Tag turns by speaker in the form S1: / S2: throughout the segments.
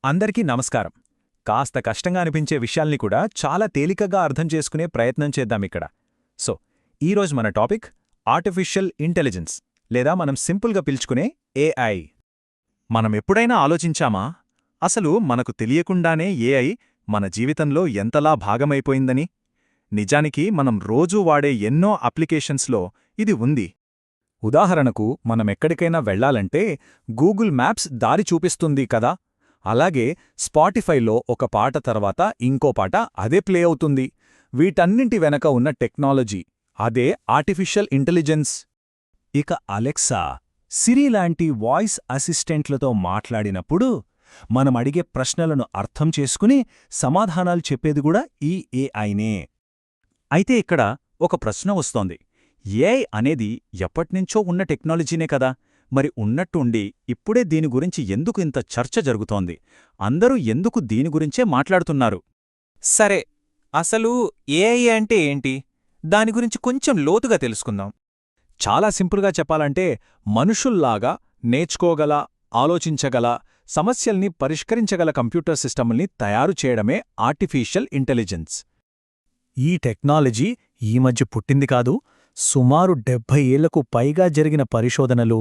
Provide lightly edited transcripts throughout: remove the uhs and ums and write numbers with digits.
S1: అందరికీ నమస్కారం. కాస్త కష్టంగా అనిపించే విషయాల్ని కూడా చాలా తేలికగా అర్థం చేసుకునే ప్రయత్నం చేద్దామిక్కడ. సో, ఈరోజు మన టాపిక్ ఆర్టిఫిషియల్ ఇంటెలిజెన్స్, లేదా మనం సింపుల్గా పిలుచుకునే ఏఐ. మనమెప్పుడైనా ఆలోచించామా అసలు మనకు తెలియకుండానే ఏఐ మన జీవితంలో ఎంతలా భాగమైపోయిందని? నిజానికి మనం రోజూ వాడే ఎన్నో అప్లికేషన్స్లో ఇది ఉంది. ఉదాహరణకు, మనమెక్కడికైనా వెళ్లాలంటే గూగుల్ మ్యాప్స్ దారి చూపిస్తుంది కదా. అలాగే స్పాటిఫైలో ఒక పాట తర్వాత ఇంకో పాట అదే ప్లే అవుతుంది. వీటన్నింటి వెనక ఉన్న టెక్నాలజీ, అదే ఆర్టిఫిషియల్ ఇంటెలిజెన్స్. ఇక అలెక్సా, సిరి లాంటి వాయిస్ అసిస్టెంట్లతో మాట్లాడినప్పుడు మనం అడిగే ప్రశ్నలను అర్థం చేసుకుని సమాధానాలు చెప్పేది కూడా ఈ ఏఐనే. అయితే ఇక్కడ ఒక ప్రశ్న వస్తోంది. ఏఐ అనేది ఎప్పట్నుంచో ఉన్న టెక్నాలజీనే కదా, మరి ఉన్నట్టుండి ఇప్పుడే దీని గురించి ఎందుకు ఇంత చర్చ జరుగుతోంది? అందరూ ఎందుకు దీని గురించే మాట్లాడుతున్నారు?
S2: సరే, అసలు ఏఐ అంటే ఏంటి? దాని గురించి కొంచెం లోతుగా తెలుసుకుందాం.
S1: చాలా సింపుల్గా చెప్పాలంటే, మనుషుల్లాగా నేర్చుకోగల, ఆలోచించగల, సమస్యల్ని పరిష్కరించగల కంప్యూటర్ సిస్టముల్ని తయారు చేయడమే ఆర్టిఫిషియల్ ఇంటెలిజెన్స్. ఈ టెక్నాలజీ ఈ మధ్య పుట్టింది కాదు. సుమారు 70 ఏళ్లకు పైగా జరిగిన పరిశోధనలు,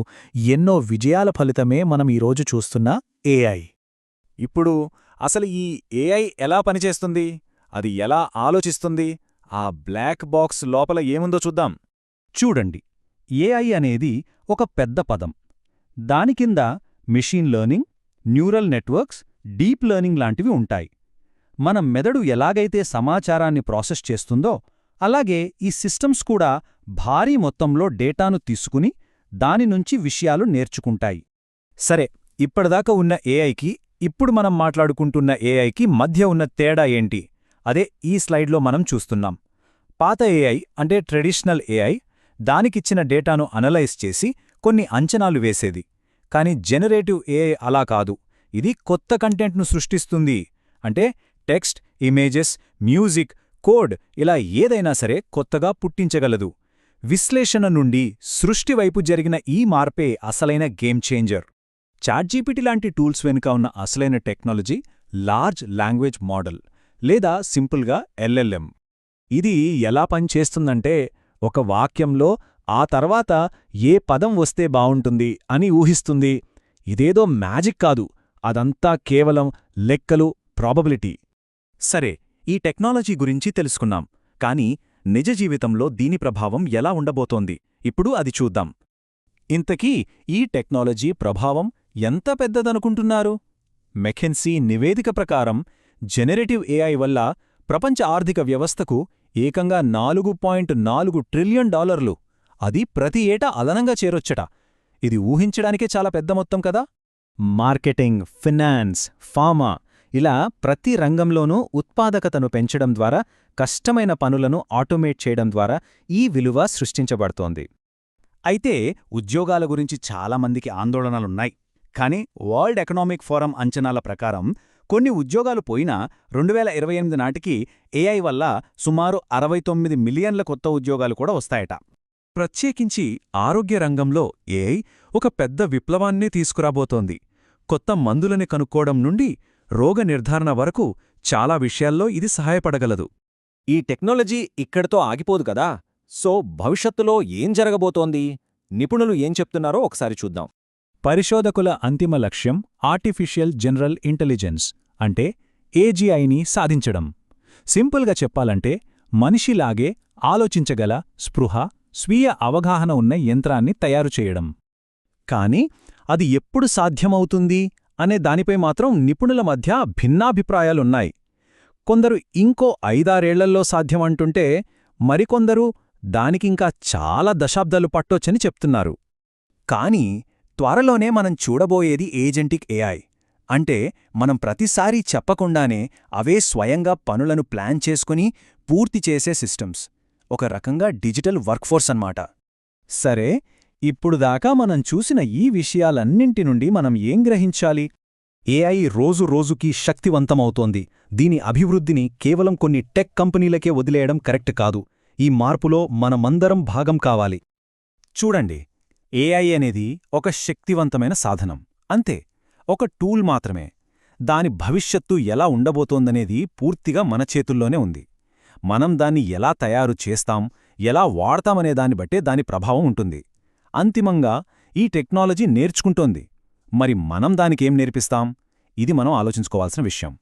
S1: ఎన్నో విజయాల ఫలితమే మనం ఈరోజు చూస్తున్న ఏఐ. ఇప్పుడు అసలు ఈ ఏఐ ఎలా పనిచేస్తుంది? అది ఎలా ఆలోచిస్తుంది? ఆ బ్లాక్ బాక్స్ లోపల ఏముందో చూద్దాం. చూడండి, ఏఐ అనేది ఒక పెద్ద పదం. దాని కింద machine learning, neural networks, deep learning లాంటివి ఉంటాయి. మన మెదడు ఎలాగైతే సమాచారాన్ని ప్రాసెస్ చేస్తుందో, అలాగే ఈ సిస్టమ్స్ కూడా భారీ మొత్తంలో డేటాను తీసుకుని దానినుంచి విషయాలు నేర్చుకుంటాయి. సరే, ఇప్పటిదాకా ఉన్న ఏఐకి, ఇప్పుడు మనం మాట్లాడుకుంటున్న ఏఐకి మధ్య ఉన్న తేడా ఏంటి? అదే ఈ స్లైడ్లో మనం చూస్తున్నాం. పాత ఏఐ అంటే ట్రెడిషనల్ ఏఐ, దానికిచ్చిన డేటాను అనలైజ్ చేసి కొన్ని అంచనాలు వేసేది. కాని జెనరేటివ్ ఏఐ అలా కాదు. ఇది కొత్త కంటెంట్ను సృష్టిస్తుంది. అంటే టెక్స్ట్, ఇమేజెస్, మ్యూజిక్, కోడ్, ఇలా ఏదైనా సరే కొత్తగా పుట్టించగలదు. విశ్లేషణ నుండి సృష్టి వైపు జరిగిన ఈ మార్పే అసలైన గేమ్ చేంజర్. చాట్‌జీపీటీ లాంటి టూల్స్ వెనుక ఉన్న అసలైన టెక్నాలజీ లార్జ్ లాంగ్వేజ్ మోడల్, లేదా సింపుల్గా ఎల్ఎల్ఎం. ఇది ఎలా పనిచేస్తుందంటే, ఒక వాక్యంలో ఆ తర్వాత ఏ పదం వస్తే బావుంటుంది అని ఊహిస్తుంది. ఇదేదో మ్యాజిక్ కాదు, అదంతా కేవలం లెక్కలు, ప్రాబబిలిటీ. సరే, ఈ టెక్నాలజీ గురించి తెలుసుకున్నాం. కానీ నిజ జీవితంలో దీని ప్రభావం ఎలా ఉండబోతోంది? ఇప్పుడు అది చూద్దాం. ఇంతకీ ఈ టెక్నాలజీ ప్రభావం ఎంత పెద్దదనుకుంటున్నారు? మెకెన్సీ నివేదిక ప్రకారం జెనరేటివ్ ఏఐ వల్ల ప్రపంచ ఆర్థిక వ్యవస్థకు ఏకంగా $4.4 ట్రిలియన్, అది ప్రతి ఏటా అదనంగా చేరొచ్చట. ఇది ఊహించడానికే చాలా పెద్ద మొత్తం కదా. మార్కెటింగ్, ఫినాన్స్, ఫార్మా, ఇలా ప్రతి రంగంలోనూ ఉత్పాదకతను పెంచడం ద్వారా, కష్టమైన పనులను ఆటోమేట్ చేయడం ద్వారా ఈ విలువ సృష్టించబడుతోంది. అయితే ఉద్యోగాల గురించి చాలామందికి ఆందోళనలున్నాయి. కానీ వరల్డ్ ఎకనామిక్ ఫోరం అంచనాల ప్రకారం కొన్ని ఉద్యోగాలు పోయినా 2028 నాటికి ఏఐ వల్ల సుమారు 69 మిలియన్ల కొత్త ఉద్యోగాలు కూడా వస్తాయట. ప్రత్యేకించి ఆరోగ్య రంగంలో ఏఐ ఒక పెద్ద విప్లవాన్నే తీసుకురాబోతోంది. కొత్త మందులని కనుక్కోవడం నుండి రోగ నిర్ధారణ వరకు చాలా విషయాల్లో ఇది సహాయపడగలదు.
S2: ఈ టెక్నాలజీ ఇక్కడితో ఆగిపోదు కదా. సో భవిష్యత్తులో ఏం జరగబోతోంది? నిపుణులు ఏం చెప్తున్నారో ఒకసారి చూద్దాం.
S1: పరిశోధకుల అంతిమ లక్ష్యం ఆర్టిఫిషియల్ జనరల్ ఇంటెలిజెన్స్, అంటే ఏజీఐని సాధించడం. సింపుల్గా చెప్పాలంటే, మనిషిలాగే ఆలోచించగల, స్పృహ, స్వీయ అవగాహన ఉన్న యంత్రాన్ని తయారు చేయడం. కాని అది ఎప్పుడు సాధ్యమవుతుంది అనే దానిపై మాత్రం నిపుణుల మధ్య భిన్నాభిప్రాయాలున్నాయి. కొందరు ఇంకో 5-6 ఏళ్లలో సాధ్యమంటుంటే, మరికొందరు దానికింకా చాలా దశాబ్దాలు పట్టొచ్చని చెప్తున్నారు. కానీ త్వరలోనే మనం చూడబోయేది ఏజెంటిక్ ఏఐ. అంటే మనం ప్రతిసారీ చెప్పకుండానే అవే స్వయంగా పనులను ప్లాన్ చేసుకుని పూర్తి చేసే సిస్టమ్స్. ఒక రకంగా డిజిటల్ వర్క్ఫోర్స్ అన్నమాట. సరే, ఇప్పుడు దాకా మనం చూసిన ఈ విషయాలన్నింటి నుండి మనం ఏం గ్రహించాలి? ఏఐ రోజురోజుకీ శక్తివంతమవుతోంది. దీని అభివృద్ధిని కేవలం కొన్ని టెక్ కంపెనీలకే వదిలేయడం కరెక్ట్ కాదు. ఈ మార్పులో మనమందరం భాగం కావాలి. చూడండి, ఏఐ అనేది ఒక శక్తివంతమైన సాధనం, అంతే, ఒక టూల్ మాత్రమే.
S3: దాని భవిష్యత్తు ఎలా ఉండబోతోందనేది పూర్తిగా మన చేతుల్లోనే ఉంది. మనం దాన్ని ఎలా తయారు చేస్తాం, ఎలా వాడతామనే దాన్ని బట్టే దాని ప్రభావం ఉంటుంది. అంతిమంగా ఈ టెక్నాలజీ నేర్చుకుంటోంది. మరి మనం దానికేం నేర్పిస్తాం? ఇది మనం ఆలోచించుకోవాల్సిన విషయం.